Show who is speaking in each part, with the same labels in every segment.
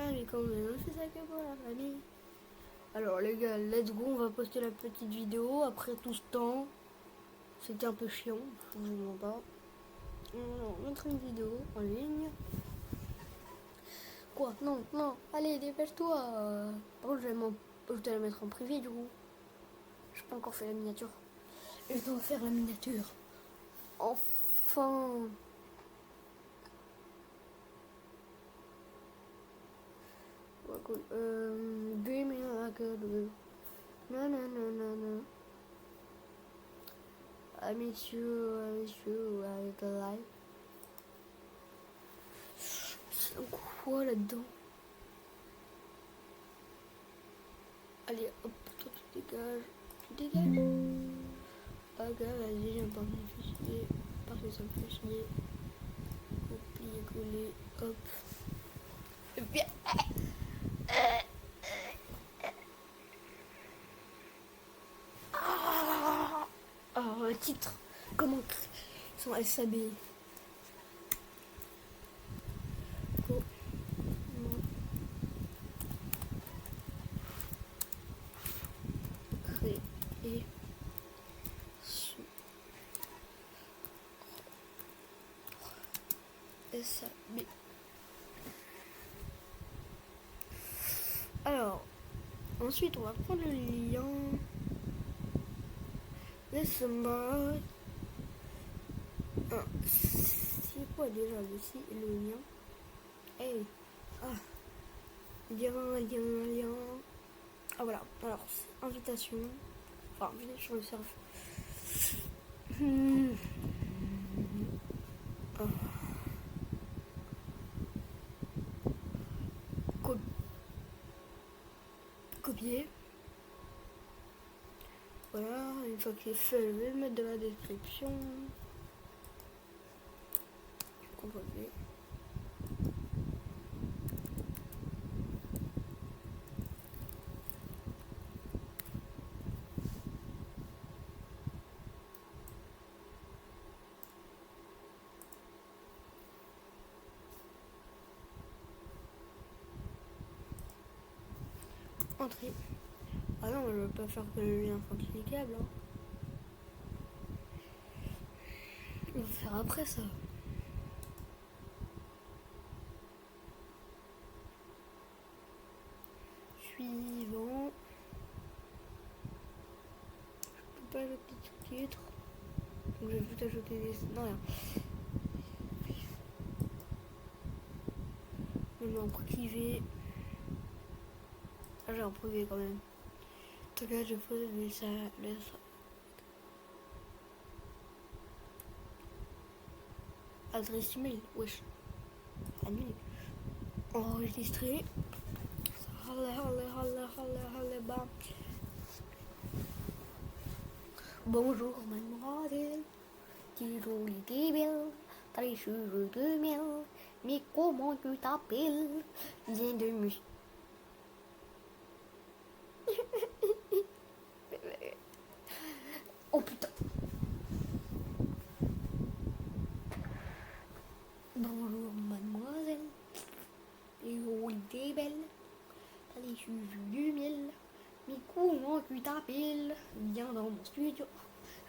Speaker 1: Allez, quand même, c'est ça que pour la famille. Alors les gars, let's go, on va poster la petite vidéo après tout ce temps. C'était un peu chiant, je vous mens pas. On va mettre une vidéo en ligne. Quoi? Non, non, allez, dépêche-toi. Par contre, je dois la mettre en privé du coup. Je n'ai pas encore fait la miniature. Je dois faire la miniature. Enfin. Ouais, cool. Dream like a blue. Non, non, non, non, non. I miss you, I like a life. C'est quoi là-dedans? Allez, hop, toi tu dégages. Tu dégages. Ok, vas-y, j'aime pas me faire chier. Parce que ça me fait chier. Copier, coller, hop. Et puis, titre. Comment son SAB. Créer son SAB. Alors, ensuite, on va prendre le lien. Laisse-moi. C'est quoi déjà le lien? Hey. Ah. Lien. Ah voilà. Alors, invitation. Enfin, venez sur le serveur. Ah. Copier. Voilà, une fois qu'il est fait, je vais le mettre dans la description. Composer. Entrée. Ah non, je ne veux pas faire que le lien soit cliquable. Hein. On va faire après ça. Suivant. Je peux pas ajouter de sous-titres. Donc je vais tout ajouter des. Non, rien. Même en privé. Ah, j'ai en privé quand même. En tout cas, je pose ça. Adresse email. Wesh. Annulé. Enregistrer. Bam. Bonjour mademoiselle, t'es jolie, t'es belle, t'as les cheveux de miel, mais comment tu t'appelles? Viens de mus. Oh putain. Bonjour mademoiselle, t'es jolie, t'es belle, t'as les cheveux du miel, mais comment tu t'appelles? Viens dans mon studio,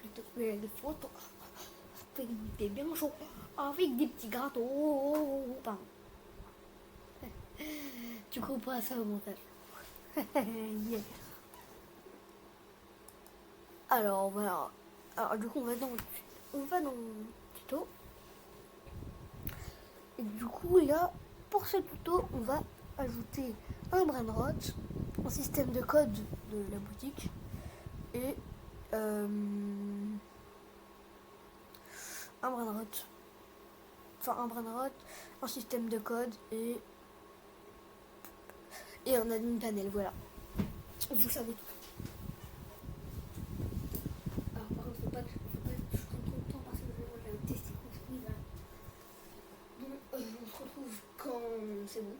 Speaker 1: je te fais des photos. T'es bien chaud, avec des petits gâteaux. Pardon. Tu couperas ça au montage. Yeah. Alors voilà. Alors du coup on va dans le tuto. Et du coup là, pour ce tuto, on va ajouter un brainrot, un système de code de la boutique et un brainrot. Enfin un brainrot, un système de code et un admin panel, voilà. Vous savez tout. Alors par contre, faut pas que je prenne trop de temps parce que moi j'ai un test construit là. Donc on se retrouve quand c'est bon.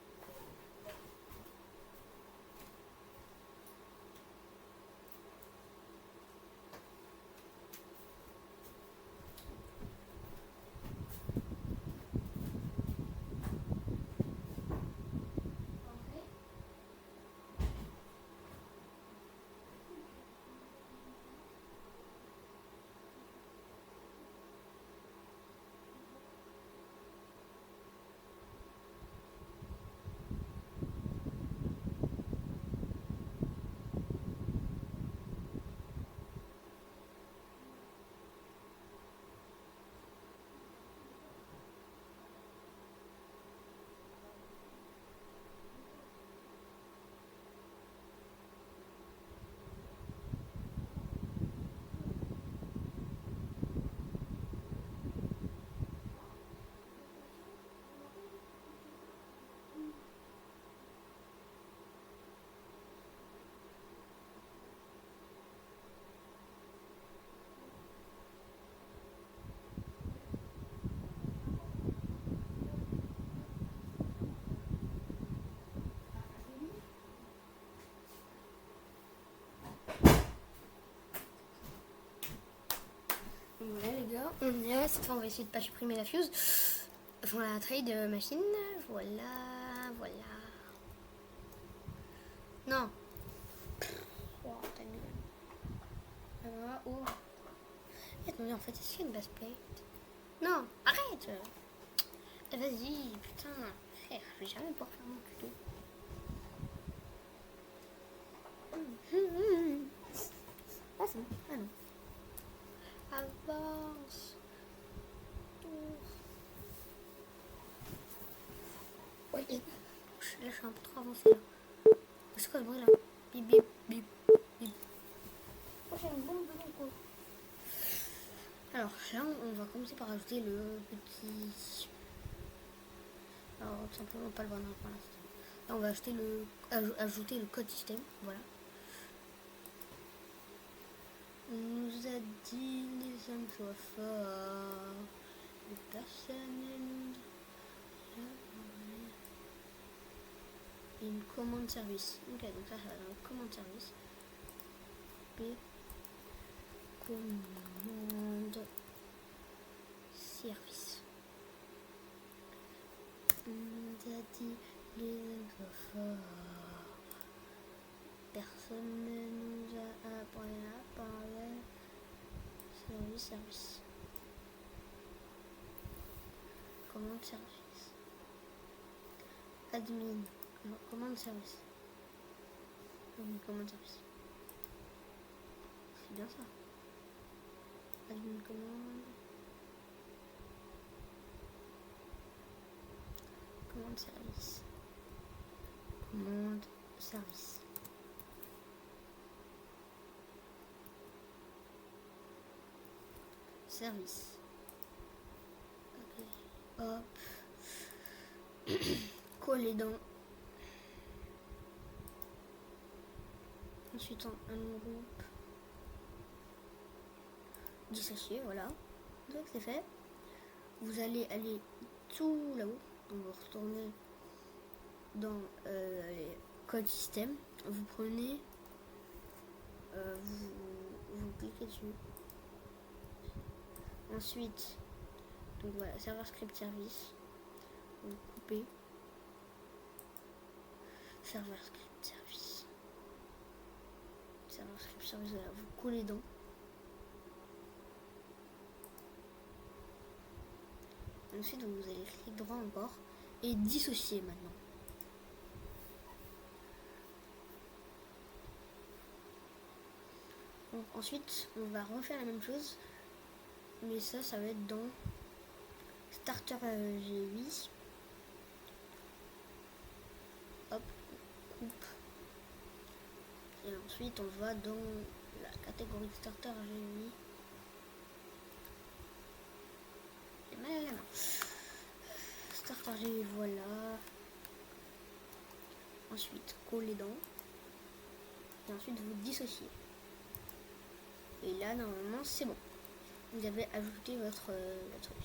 Speaker 1: On y est, cette fois on va essayer de pas supprimer la fuse. Enfin la trade machine. Voilà, voilà. Non. Oh, t'as mis. Voilà, oh. Attendez, en fait, est-ce qu'il y a une base plate? Non, arrête. Vas-y, putain. Frère, je vais jamais pouvoir faire mon tuto. Ah, c'est bon. Ah non. Avance. Oui. Là, je suis un peu trop avancé là. C'est quoi ce bruit là? Bip bip bip bip. Oh, j'ai une bombe dedans quoi. Alors là, on va commencer par ajouter le petit. Alors tout simplement pas le bon pour l'instant. Là, on va ajouter le code système. Voilà. On nous a dit les hommes soient forts. Les personnes. Une commande service. Ok, donc ça va dans la commande service. P. Commande service. On nous a dit les hommes soient forts. Personne ne nous a appris à parler. Service. Commande service. Admin. Alors, commande service. Commande service. C'est bien ça. Admin commande. Commande service. Commande service. Service. Ok. Hop. Coller dans. Ensuite un groupe. Dissocier, voilà. Donc c'est fait. Vous allez aller tout là-haut. Donc vous retournez dans les codes système. Vous prenez. Vous cliquez dessus. Ensuite, donc voilà, serveur script service. Vous coupez. Serveur script service. Serveur script service, voilà, vous collez dedans. Ensuite, vous allez cliquer droit encore et dissocier maintenant. Donc, ensuite, on va refaire la même chose, mais ça va être dans Starter G8. Hop, coupe. Et ensuite, on va dans la catégorie de Starter G8. J'ai mal à la main. Starter G8, voilà. Ensuite, coller les dents. Et ensuite, vous dissociez. Et là, normalement, c'est bon. Vous avez ajouté votre truc.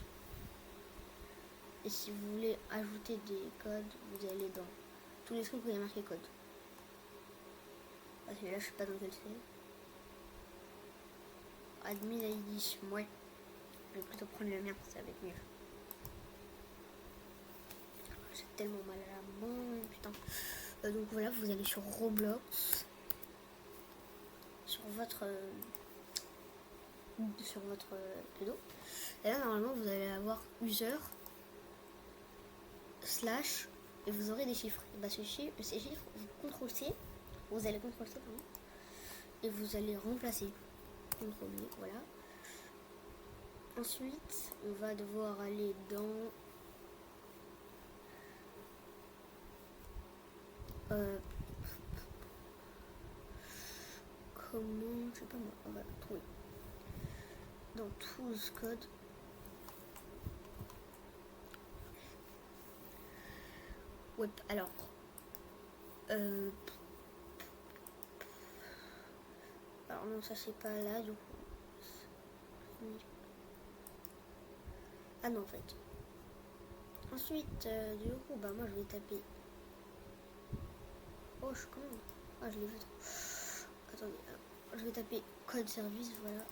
Speaker 1: Et si vous voulez ajouter des codes, vous allez dans tous les trucs où il y a marqué code. Parce que là, je sais pas dans quel c'est. Admin ID, ouais. Je vais plutôt prendre le mien, ça va être mieux. J'ai tellement mal à la main, putain. Donc voilà, vous allez sur Roblox. Sur votre pseudo. Et là, normalement, vous allez avoir user slash et vous aurez des chiffres. Et bah, ces chiffres, vous CTRL-C. Vous allez CTRL-C, pardon. Et vous allez remplacer. CTRL-V, voilà. Ensuite, on va devoir aller dans comment, je sais pas moi, on va trouver dans tools code. Ouais, alors non, ça c'est pas là du coup. Ah non, en fait. Ensuite, du coup, bah moi je vais taper. Oh, je suis quand même. Ah, je l'ai vu. Attendez, alors, je vais taper code service, voilà.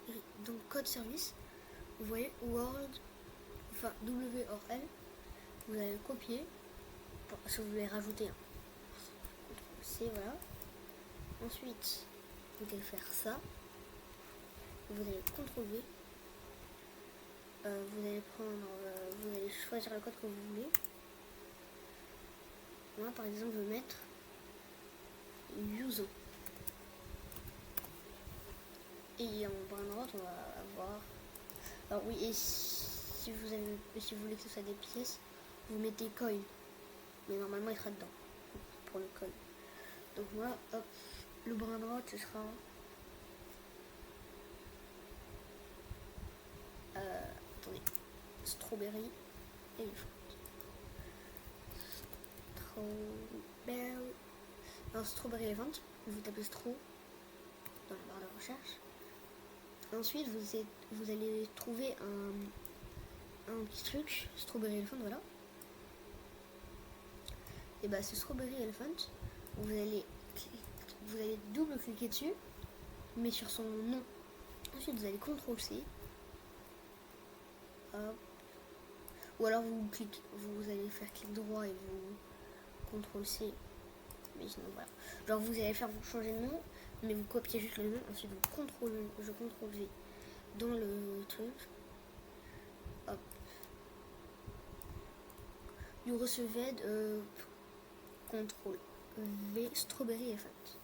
Speaker 1: Et donc code service. Vous voyez World, enfin W-O-R-L, vous allez le copier, si vous voulez rajouter un. C, voilà. Ensuite, vous allez faire ça. Vous allez CTRL V. Vous allez vous allez choisir le code que vous voulez. Moi, par exemple, je vais mettre Yuzo. Et en bas à droite, on va avoir. Alors oui, et si vous voulez que ce soit des pièces, vous mettez coin. Mais normalement, il sera dedans pour le coin. Donc moi, hop, le bras à droite, ce sera. Attendez, strawberry elephant. Strawberry. Alors strawberry elephant, vous tapez straw dans la barre de recherche. Ensuite, vous allez trouver un petit truc, strawberry elephant, voilà. Et bah ce strawberry elephant, vous allez double cliquer dessus, mais sur son nom. Ensuite, vous allez CTRL C. Hop. Ou alors vous allez faire clic droit et vous CTRL C. Mais sinon voilà. Genre vous allez changer de nom, mais vous copiez juste le nom, ensuite je CTRL V dans le truc. Hop. You received CTRL V strawberry elephant.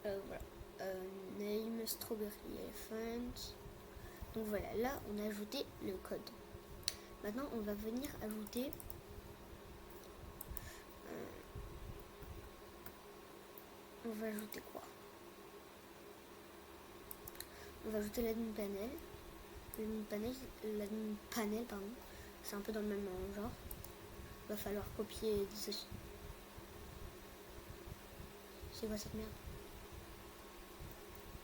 Speaker 1: Voilà. Name strawberry elephant. Donc voilà, là on a ajouté le code. Maintenant on va venir ajouter on va ajouter quoi? On va ajouter l'admin panel. L'admin panel, pardon. C'est un peu dans le même genre. Il va falloir copier et dissocier. C'est quoi cette merde?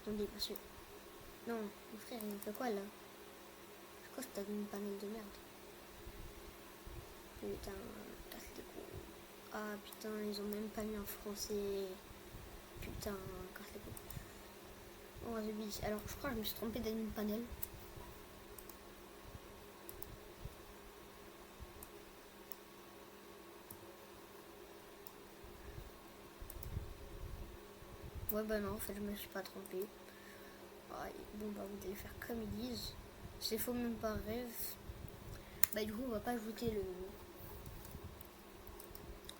Speaker 1: Attendez, bien sûr. Non, mon frère, il fait quoi là? C'est quoi cet admin panel de merde? Putain, casse les couilles. Ah putain, ils ont même pas mis en français. Putain, casse les couilles. Oh, The Beast. Alors, je crois que je me suis trompé d'admin panel. Ouais, bah non, en fait, je me suis pas trompé. Ouais, bon, bah, vous allez faire comme ils disent. C'est faux, même pas rêve. Bah, du coup, on va pas ajouter le.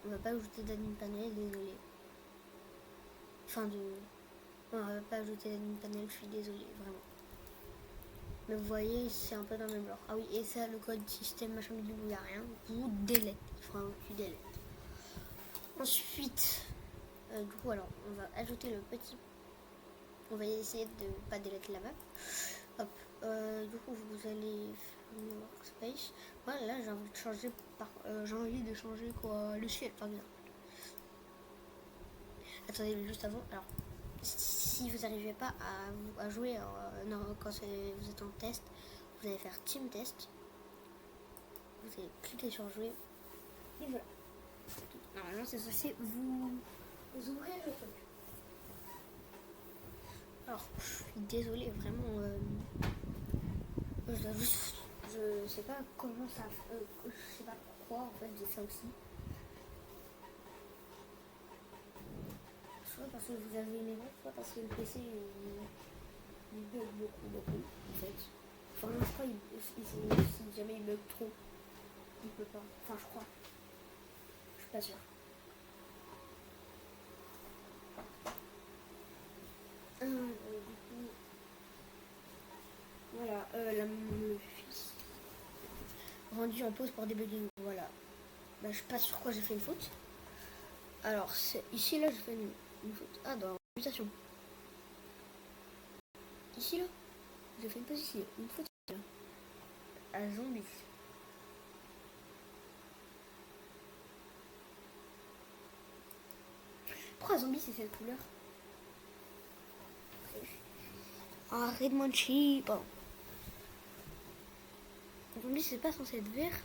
Speaker 1: On va pas ajouter d'admin panel, désolé. Enfin, on va pas ajouter d'admin panel, je suis désolé, vraiment. Mais vous voyez, c'est un peu dans le même genre. Ah oui, et ça, le code système, machin, il n'y a rien. Vous delete. Enfin, tu delete. Ensuite, du coup, alors, on va ajouter le petit. On va essayer de pas delete la map. Hop. Du coup, vous allez faire workspace. Voilà, là, j'ai envie de changer quoi, le ciel, par exemple. Attendez, mais juste avant. Alors, si vous n'arrivez pas à jouer quand vous êtes en test, vous allez faire team test. Vous allez cliquer sur jouer. Et voilà. Normalement, c'est censé vous ouvrir le truc. Alors, je suis désolée, vraiment. Je sais pas comment ça. Je sais pas pourquoi en fait j'ai ça aussi. Soit parce que vous avez une erreur, soit parce que le PC il bug beaucoup en fait. Enfin, je crois si jamais il bug trop, il peut pas. Enfin, je crois. Je suis pas sûre. Du coup, voilà, le fils rendu en pause pour debugging. Voilà. Bah, je sais pas sur quoi j'ai fait une faute. Alors, ici là, j'ai fait une faute. Ah, dans mutation. Ici là, j'ai fait une faute ici. Une faute ici là. À zombie. Pourquoi zombie c'est cette couleur? Ah, Redmond Cheap. Pardon. Zombie c'est pas censé être vert.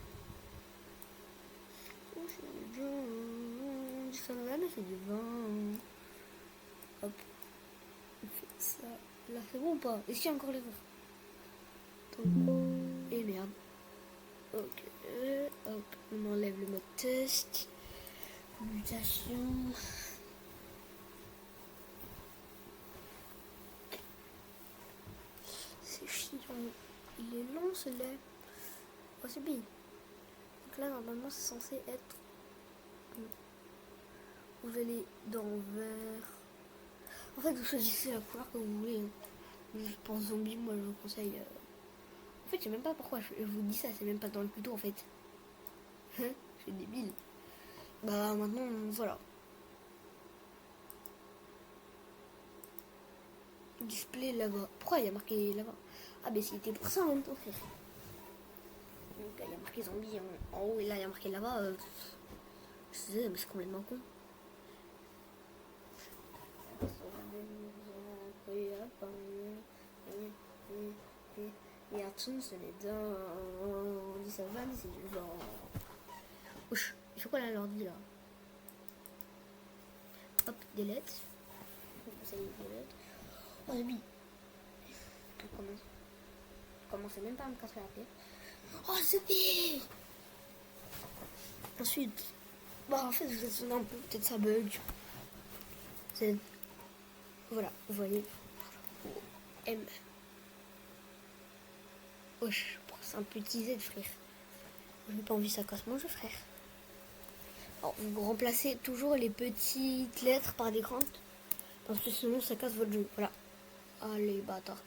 Speaker 1: Oh, c'est bien. Ça va, mais c'est du vin. Hop. On fait ça. Là, c'est bon ou pas? Est-ce qu'il y a encore l'erreur? Et merde. Ok. Hop, on enlève le mode test. Mutation. C'est chiant. Il est long celui-là. Oh, c'est bien. Donc là, normalement, c'est censé être. Vous allez dans vert. En fait, vous choisissez la couleur que vous voulez. Pour zombie, moi je vous conseille. En fait, je sais même pas pourquoi je vous dis ça, c'est même pas dans le tuto en fait. Je suis débile. Bah maintenant, voilà. Display là-bas. Pourquoi il y a marqué là-bas? Ah, ben c'était pour ça en même temps, frère. Donc il y a marqué zombie en haut et là il y a marqué là-bas. Je sais, mais c'est complètement con. Et attention, ce n'est on dit ça va, mais c'est du genre. Ouch, il faut quoi là l'ordi là? Hop, delete. Ça y est, delete. Oh, j'ai mis. On commence. Je commençais même pas à me casser la tête. Oh, c'est bien. Ensuite, bah en fait, vous êtes un peu, peut-être ça bug. C'est. Voilà, vous voyez. M. Wesh, c'est un petit Z, frère. J'ai pas envie que ça casse mon jeu, frère. Alors, vous remplacez toujours les petites lettres par des grandes. Parce que sinon, ça casse votre jeu. Voilà. Allez, bâtard.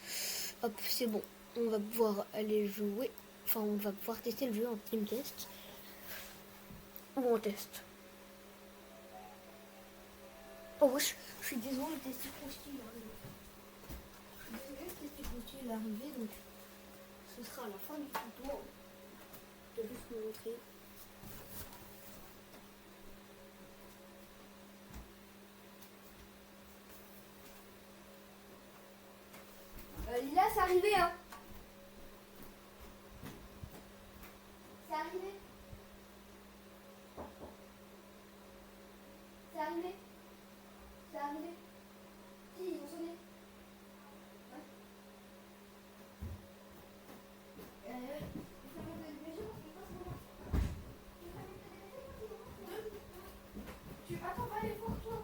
Speaker 1: Hop, c'est bon. On va pouvoir aller jouer. Enfin, on va pouvoir tester le jeu en team test. Ou en test. Oh, wesh, je suis désolé, le test hostile est arrivé. Je suis désolé, le test hostile est arrivé, donc ce sera à la fin du tuto. Je vais juste vous montrer. Lila, c'est arrivé, hein. C'est arrivé. C'est arrivé. C'est arrivé. Si, ils ont sonné. Ouais. Il faut monter le BG parce que pas ce moment. Il faut monter le BG parce que tu attends, va aller voir toi.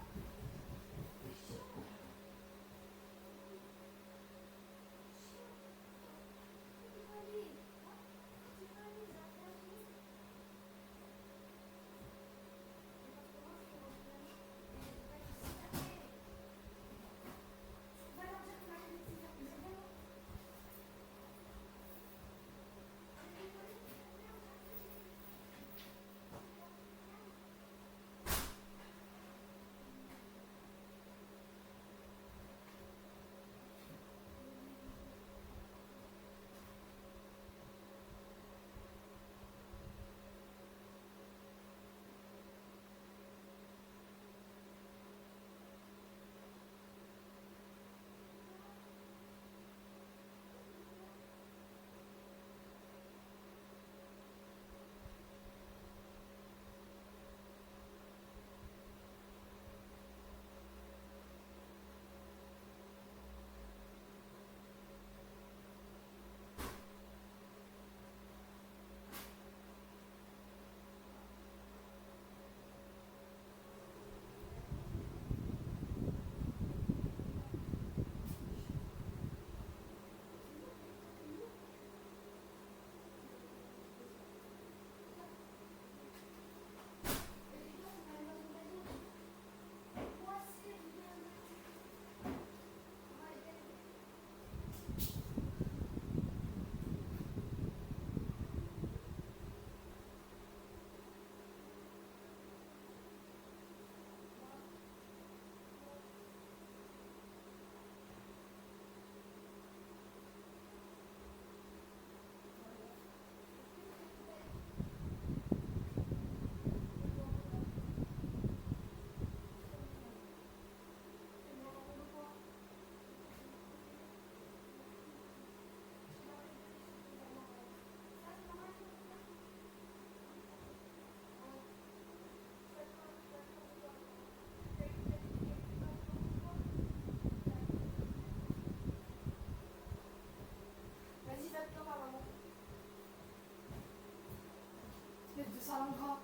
Speaker 1: Sandra.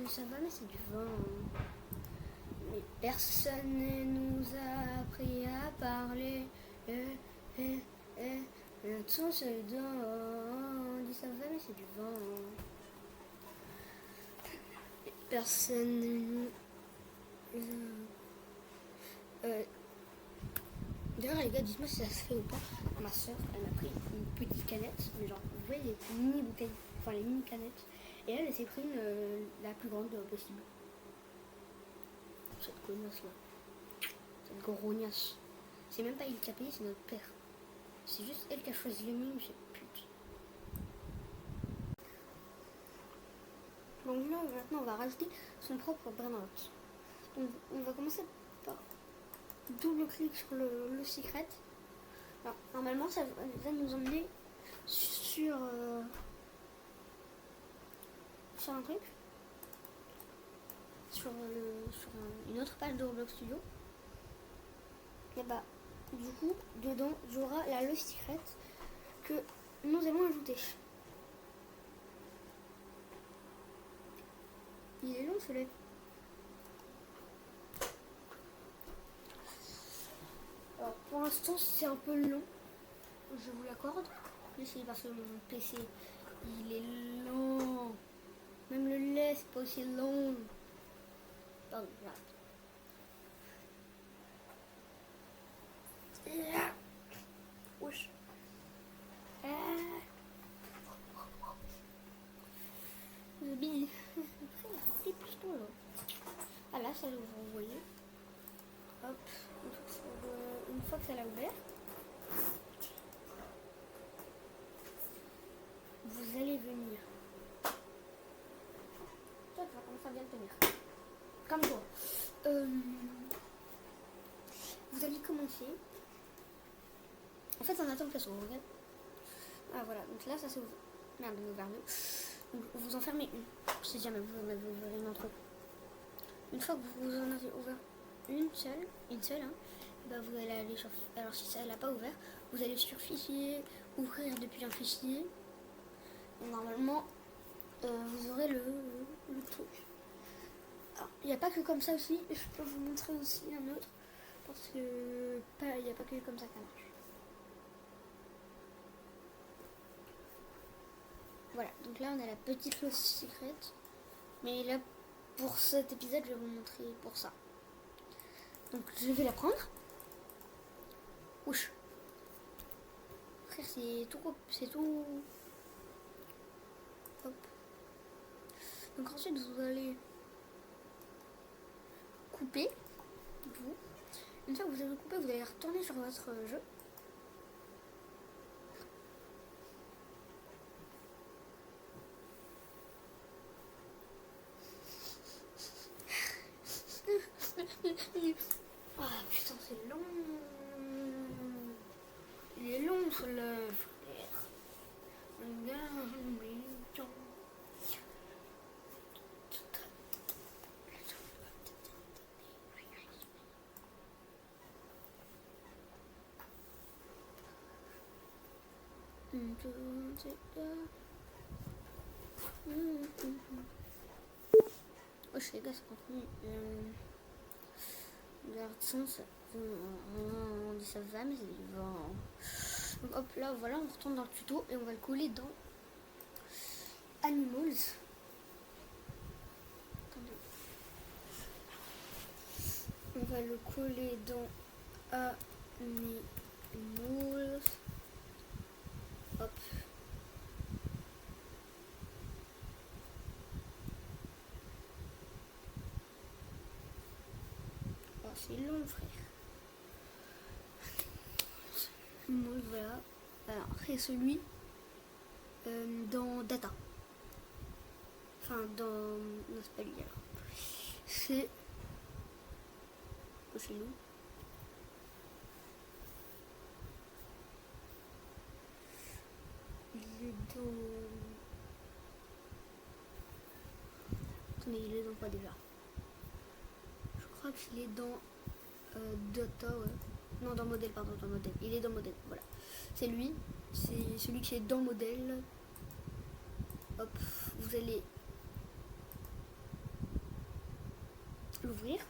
Speaker 1: Ça va, mais c'est du vent. Mais personne ne nous a appris à parler. Tout se donne. On dit ça va, mais c'est du vent. Personne ne nous D'ailleurs, les gars, dites-moi si ça se fait ou pas. Ma soeur, elle m'a pris une petite canette, mais genre, vous voyez les mini bouteilles, enfin les mini canettes. Et elle s'est pris la plus grande possible. Cette connasse là. Cette grognasse. C'est même pas elle qui a payé, c'est notre père. C'est juste elle qui a choisi le menu, cette pute. Donc là, maintenant, on va rajouter son propre burn-out. Donc, on va commencer par double-clic sur le secret. Alors, normalement, ça va nous emmener sur un truc. Sur une autre page de Roblox Studio. Et bah, du coup, dedans, j'aurai le secret que nous allons ajouter. Il est long celui-là. Alors pour l'instant c'est un peu long, je vous l'accorde. Mais c'est parce que mon PC il est long. Même le lait c'est pas aussi long. Pardon, j'arrête. Wesh. Le bide. Ah là, ça vous voyez. Hop, une fois que ça l'a ouvert, vous allez venir. Ça va commencer à bien tenir. Comme toi. Vous allez commencer. En fait, on attend que ça s'ouvre. Okay. Ah voilà, donc là ça s'ouvre. Merde, on ouvert deux. Donc vous en fermez une. Si jamais vous en avez ouvert une entre. Une fois que vous en avez ouvert une seule, hein, bah vous allez aller sur. Alors si ça l'a pas ouvert, vous allez sur fichier, ouvrir depuis un fichier. Et normalement, vous aurez le truc. Alors, il n'y a pas que comme ça aussi. Je peux vous montrer aussi un autre parce que il n'y a pas que comme ça qu'ça marche. Voilà, donc là on a la petite close secrète. Mais là, pour cet épisode, je vais vous montrer pour ça. Donc je vais la prendre. Ouch. Frère, c'est tout. Hop. Donc ensuite, vous allez couper. Vous. Une fois que vous avez coupé, vous allez retourner sur votre jeu. Ah putain, c'est long. Il est long ce lèvre. Oh, je sais pas, c'est continue. On dit ça va, mais c'est du vent. Donc hop là, voilà, on retourne dans le tuto et on va le coller dans Animals. Attendez. On va le coller dans Animals. Hop. c'est long, frère. Moi, voilà. Alors, c'est celui dans Data. Enfin, dans... Non, c'est pas lui, alors. C'est... C'est nous. Il est dans... Attendez, il est dans quoi déjà? Je crois qu'il est dans Data, ouais. Non, dans Modèle, pardon, dans Modèle. Il est dans Modèle, voilà. C'est lui. C'est celui qui est dans Modèle. Hop, vous allez l'ouvrir.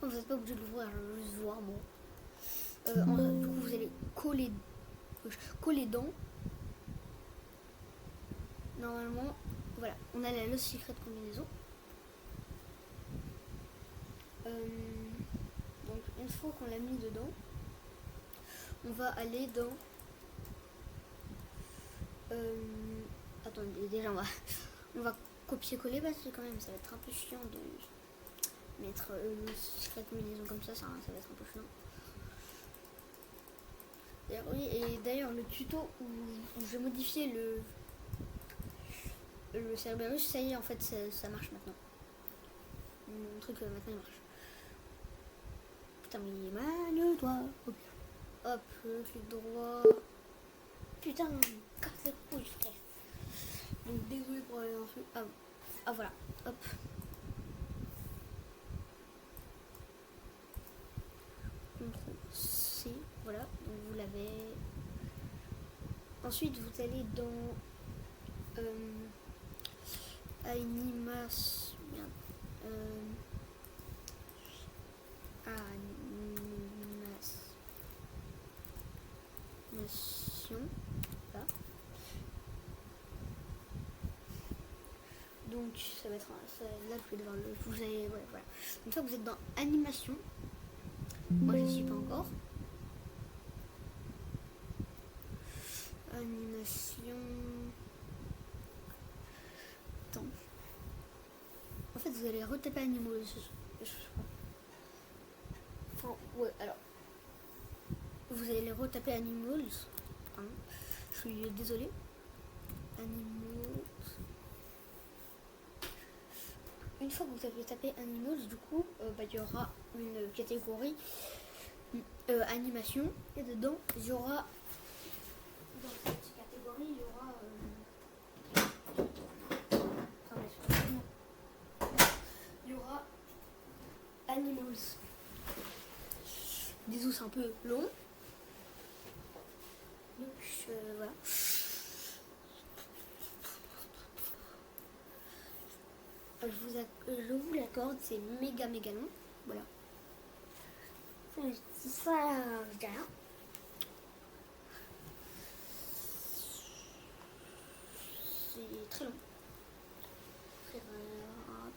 Speaker 1: Non, vous n'êtes pas obligé de l'ouvrir, je veux juste voir, bon. Du coup, vous allez coller dedans. Normalement, voilà, on a la Lost Secret combinaison. Donc, une fois qu'on l'a mis dedans, on va aller dans... attendez, déjà, on va copier-coller parce que quand même, ça va être un peu chiant de mettre le secret combinaison comme ça va être un peu chiant. Oui, et d'ailleurs, le tuto où j'ai modifié le Cerberus, ça y est, en fait, ça marche maintenant. Mon truc, maintenant, il marche. Putain, mais éloigne-toi. Hop, clic droit. Putain, casse les couilles, frère. Donc, désolé pour aller ensuite. Ah, voilà. Hop. CTRL C. Voilà. Donc, vous l'avez. Ensuite, vous allez dans animation. Là. Donc ça va être là je vais devoir le vous avez ouais, voilà. Une fois que vous êtes dans animation, moi je ne suis pas encore. Animation. Attends. En fait vous allez retaper Animals. Enfin ouais alors. Vous allez retaper Animals. Pardon. Je suis désolé. Animals. Une fois que vous avez tapé Animals, du coup, il y aura une catégorie animation. Et dedans, il y aura... Dans cette catégorie, il y aura... il y aura Animals. Disons, c'est un peu long. Donc, voilà. Je vous l'accorde, c'est méga long. Voilà. Ça, je dis rien. C'est très long.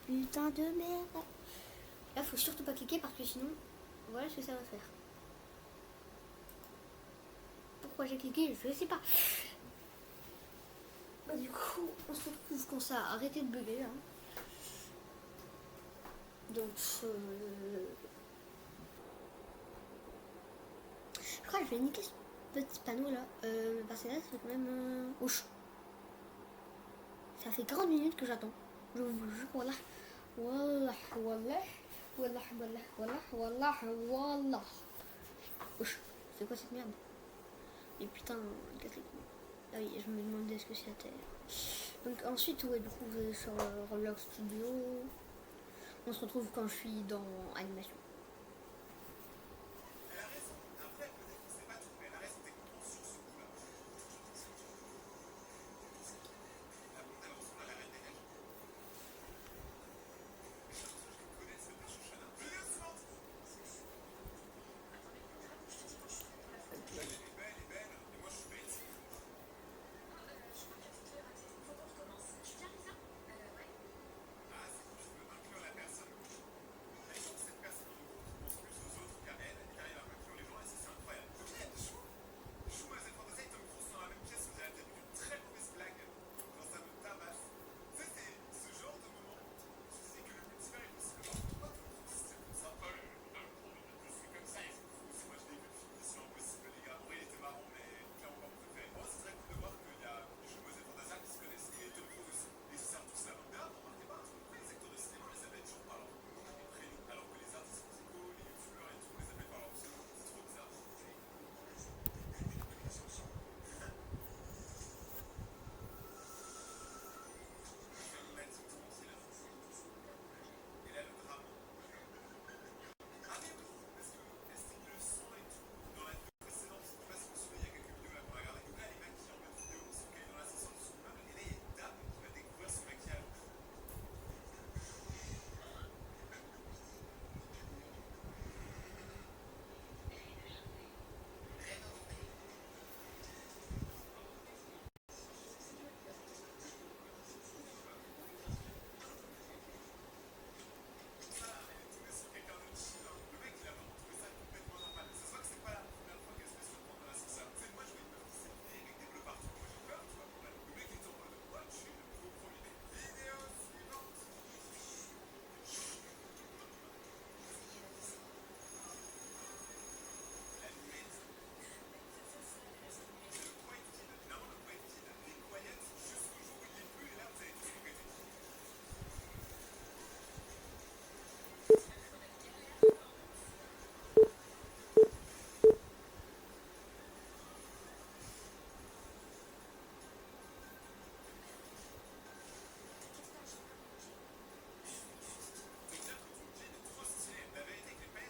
Speaker 1: Putain de merde. Là, faut surtout pas cliquer parce que sinon, voilà ce que ça va faire. Pourquoi j'ai cliqué, je sais pas. Bah, du coup, on se retrouve quand ça a arrêté de bugger. Hein. Donc, je crois que je vais niquer ce petit panneau là. Parce que là, c'est quand même hoche. Ça fait 40 minutes que j'attends. Je vous jure, voilà. Wallah, wallah. Wallah, wallah, wallah, wallah, wallah. Wesh, c'est quoi cette merde? Mais putain, qu'est-ce que... Ah oui, je me demandais ce que c'était. Donc ensuite, ouais, du coup, vous êtes sur Roblox Studio. On se retrouve quand je suis dans animation.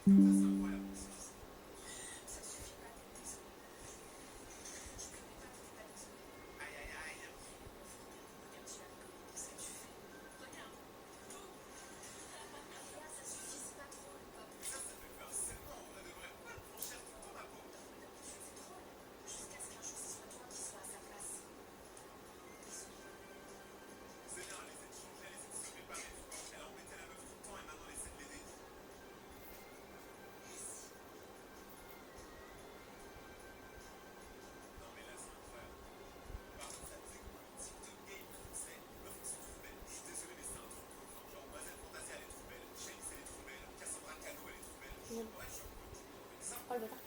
Speaker 1: Oh le bâtard.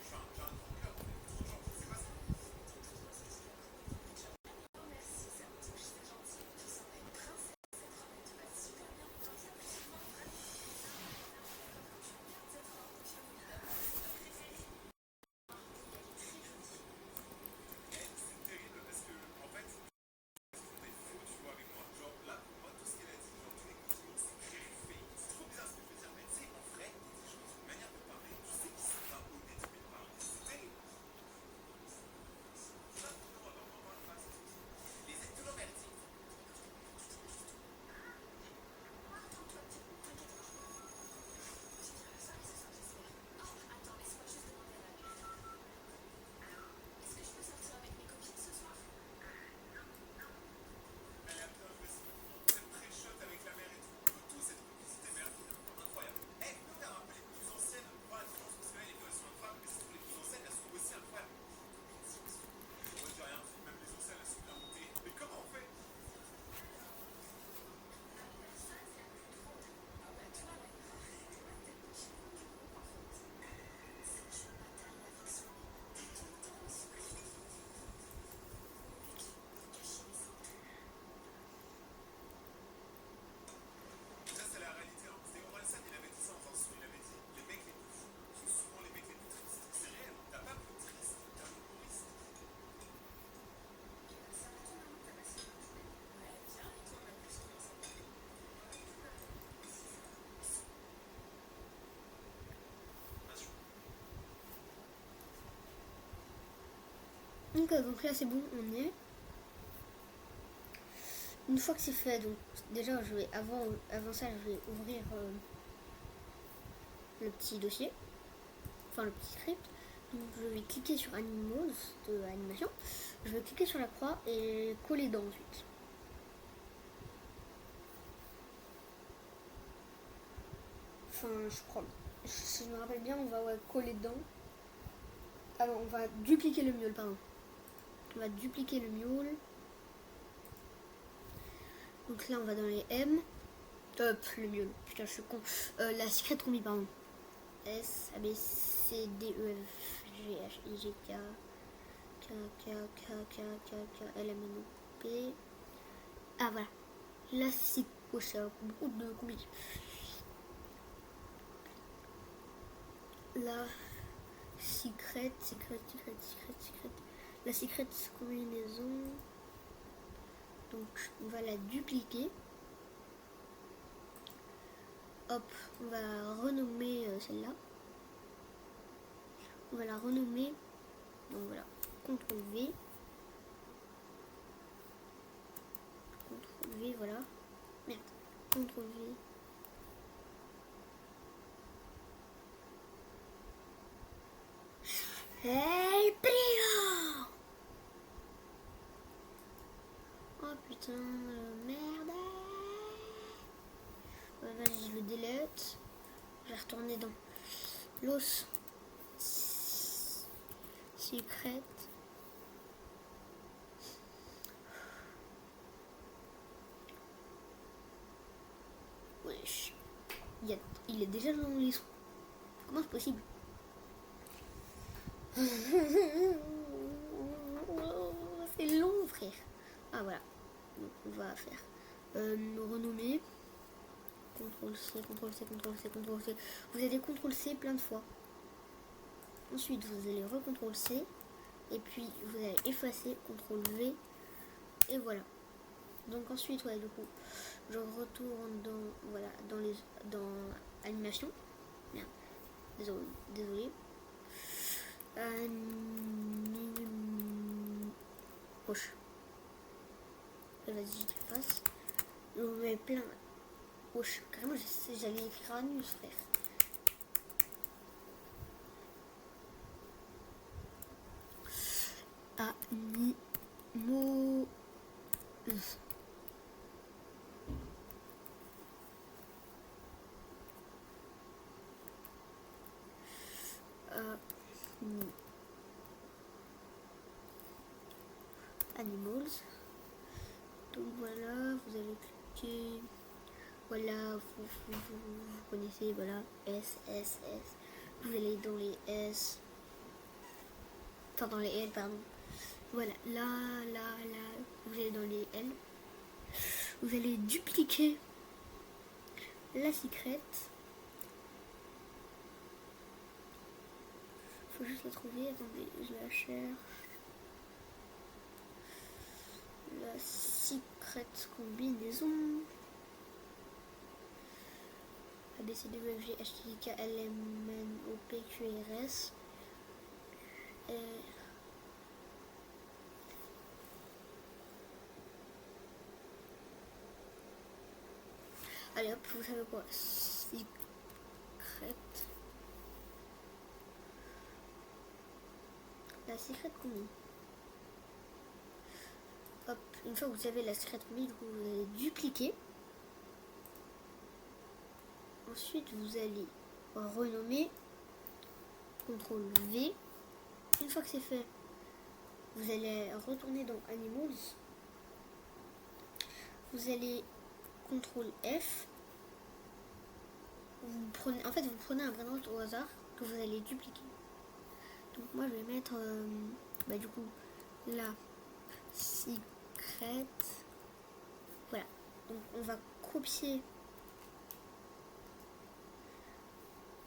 Speaker 1: Donc là c'est bon, on y est. Une fois que c'est fait, donc déjà je vais avant ça je vais ouvrir le petit dossier, enfin le petit script. Donc je vais cliquer sur Animals de animation. Je vais cliquer sur la croix et coller dedans ensuite. Enfin je crois. Si je me rappelle bien, on va coller dedans. Ah non, on va dupliquer le mule, pardon. On va dupliquer le mule. Donc là on va dans les M. Le mule, putain je suis con. La secret combi, pardon. S, A, B, C, D, E, F, G, H, I, J, K, K, K, K, K, K, K, L, M, N, O, P. Ah voilà. Là c'est quoi ça? Beaucoup de combi. La secret. La secret combinaison. Donc on va la dupliquer. Hop, on va renommer celle-là. On va la renommer. Donc voilà, CTRL V. CTRL V, voilà. Merde, CTRL V. Hey, primo! Oh putain, merde. Vas-y, je le délète. Je vais retourner dans l'os secret. Wesh. Il est déjà dans les sons. Comment c'est possible? C'est long, frère. Ah voilà. Donc on va faire renommer. CTRL C, CTRL C, CTRL C, CTRL C. Vous allez CTRL C plein de fois. Ensuite vous allez re-CTRL C. Et puis vous allez effacer, CTRL V. Et voilà. Donc ensuite, ouais, du coup, je retourne dans, voilà, dans animation. Merde. Désolé. Gauche. Vas-y, je te passe. Je mets plein. Gauche. Carrément, j'allais écrire anus, frère. Animaux. Animals. Donc voilà, vous allez cliquer. Voilà, vous connaissez, voilà, S. Vous allez dans les S. Enfin, dans les L, pardon. Voilà, là, vous allez dans les L. Vous allez dupliquer la secrète. Faut juste la trouver, attendez, je la cherche. La secrète combinaison. A, B, C, D, E, F, G, H, I, K, L, M, N, O, P, Q, R, S. Allez hop, vous savez quoi? Secrète. La secrète combinaison. Hop, une fois que vous avez la secrète combinaison, vous allez dupliquer. Ensuite, vous allez renommer. CTRL V. Une fois que c'est fait, vous allez retourner dans Animals. Vous allez CTRL F. Vous prenez un prénom au hasard que vous allez dupliquer. Donc moi je vais mettre du coup la secrète. Voilà. Donc on va copier.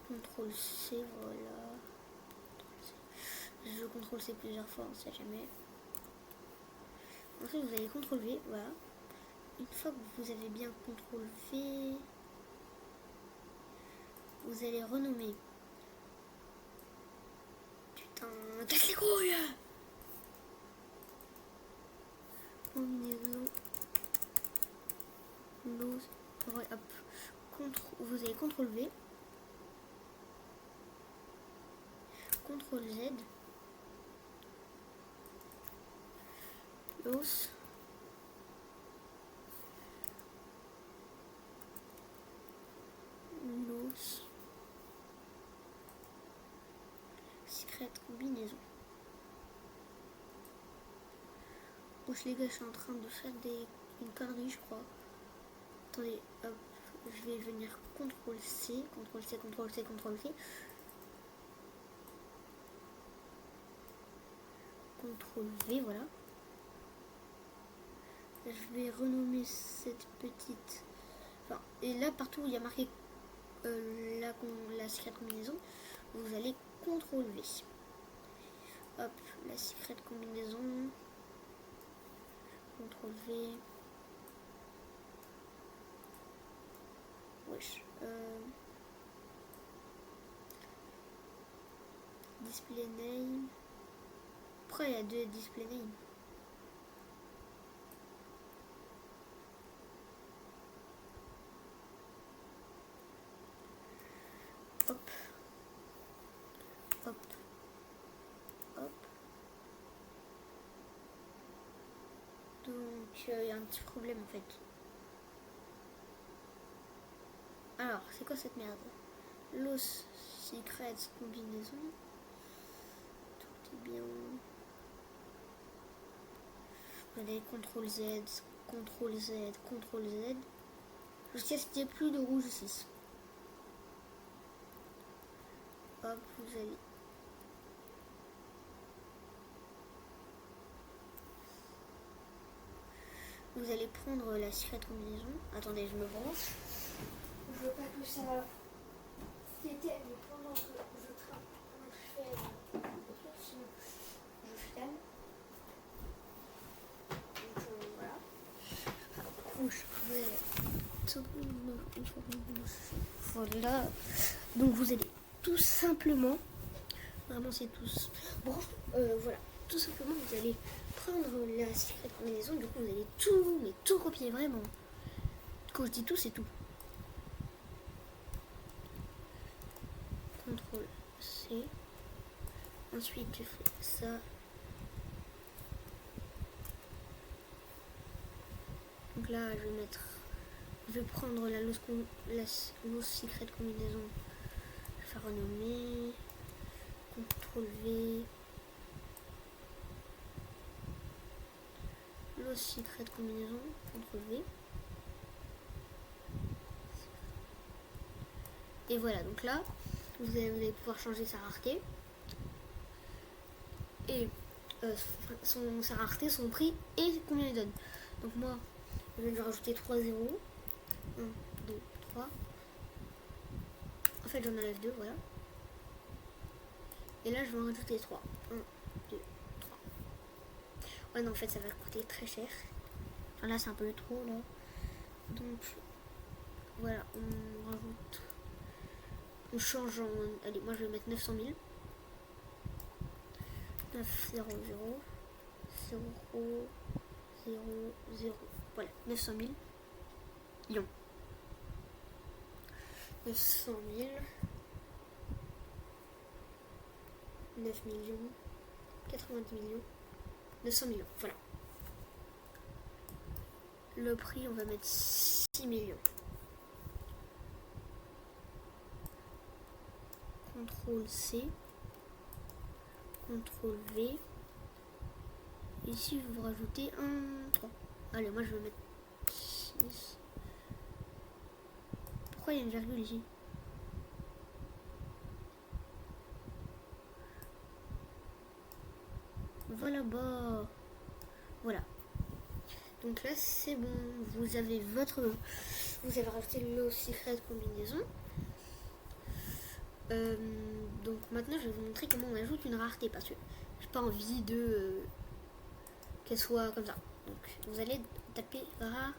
Speaker 1: CTRL C, voilà. Je CTRL C plusieurs fois, on ne sait jamais. Ensuite vous allez CTRL V, voilà. Une fois que vous avez bien CTRL V, vous allez renommer. Putain, casse les couilles! Combinaison. Hop. Vous allez CTRL V. CTRL Z. Los. Secrète combinaison. Wesh les gars, je suis en train de faire une connerie, je crois. Attendez, hop, je vais venir CTRL C, CTRL C, CTRL C, CTRL C. CTRL V, voilà. Je vais renommer cette petite. Enfin, et là, partout où il y a marqué la secrète combinaison, vous allez CTRL V. Hop, la secrète combinaison. CTRL V. Wesh. Display name. Pourquoi il y a deux display name? Hop. Hop. Hop. Donc il y a un petit problème en fait. Alors, c'est quoi cette merde? Los secrets combinaison. Tout est bien. Vous allez CTRL Z, CTRL Z, CTRL Z. Jusqu'à ce qu'il n'y ait plus de rouge 6. Hop, vous allez prendre la secrète combinaison. Attendez, je me branche. Je veux pas que ça s'éteigne pendant que je fais sinon je freine. Donc voilà. Voilà. Donc vous allez tout simplement, vraiment c'est tout. Bon, voilà, tout simplement vous allez prendre la secret combinaison, du coup vous allez tout copier vraiment. Quand je dis tout, c'est tout. CTRL C. Ensuite je fais ça. Donc là je vais prendre la loose secret combinaison. Je vais faire renommer. CTRL V. Loose secret combinaison. CTRL V. Et voilà, donc là vous allez pouvoir changer sa rareté. Et sa rareté, son prix et combien il donne. Donc moi, je vais lui rajouter 3 zéros. 1, 2, 3. En fait, j'en enlève 2, voilà. Et là, je vais en rajouter 3. 1, 2, 3. Ouais, non, en fait, ça va coûter très cher. Enfin, là, c'est un peu trop, là. Donc, voilà, on rajoute. On change en... Allez, moi, je vais mettre 900 000. 9, 0, 0. 0, 0, 0. Voilà, 900 000. Lyon. 900 000. 9 millions. 90 millions. 900 millions, voilà. Le prix, on va mettre 6 millions. CTRL C. CTRL V. Ici, vous rajoutez un 3. Allez, moi je vais mettre 6. Pourquoi il y a une virgule ici? Voilà, bah. Voilà. Donc là, c'est bon. Vous avez rajouté le secret combinaison. Donc maintenant, je vais vous montrer comment on ajoute une rareté parce que j'ai pas envie de qu'elle soit comme ça. Donc vous allez taper rarity.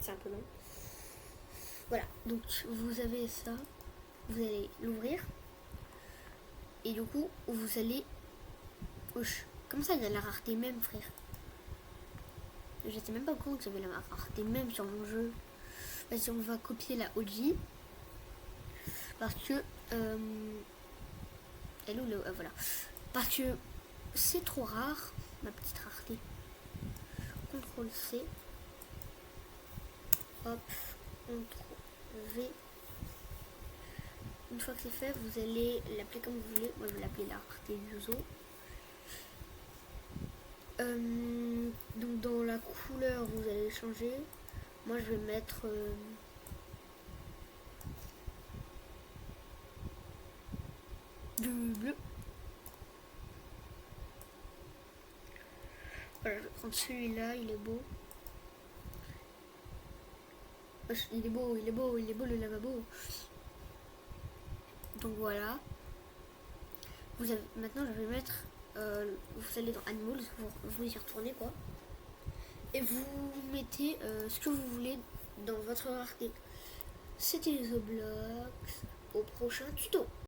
Speaker 1: C'est un peu long. Voilà, donc vous avez ça, vous allez l'ouvrir et du coup vous allez comme ça il y a la rareté même, frère. Je sais même pas comment que ça avait la rareté même sur mon jeu. Vas-y, on va copier la OG parce que elle ou le voilà, parce que c'est trop rare ma petite rareté. CTRL C, hop, CTRL V. Une fois que c'est fait, vous allez l'appeler comme vous voulez. Moi je vais l'appeler la rareté du zoo. Donc dans la couleur vous allez changer. Moi je vais mettre du bleu. Voilà, je vais prendre celui-là, il est beau. Il est beau, il est beau, il est beau le lavabo. Donc voilà. Maintenant je vais mettre vous allez dans Animals, vous y retournez quoi. Et vous mettez ce que vous voulez dans votre rareté. C'était les Oblox. Au prochain tuto.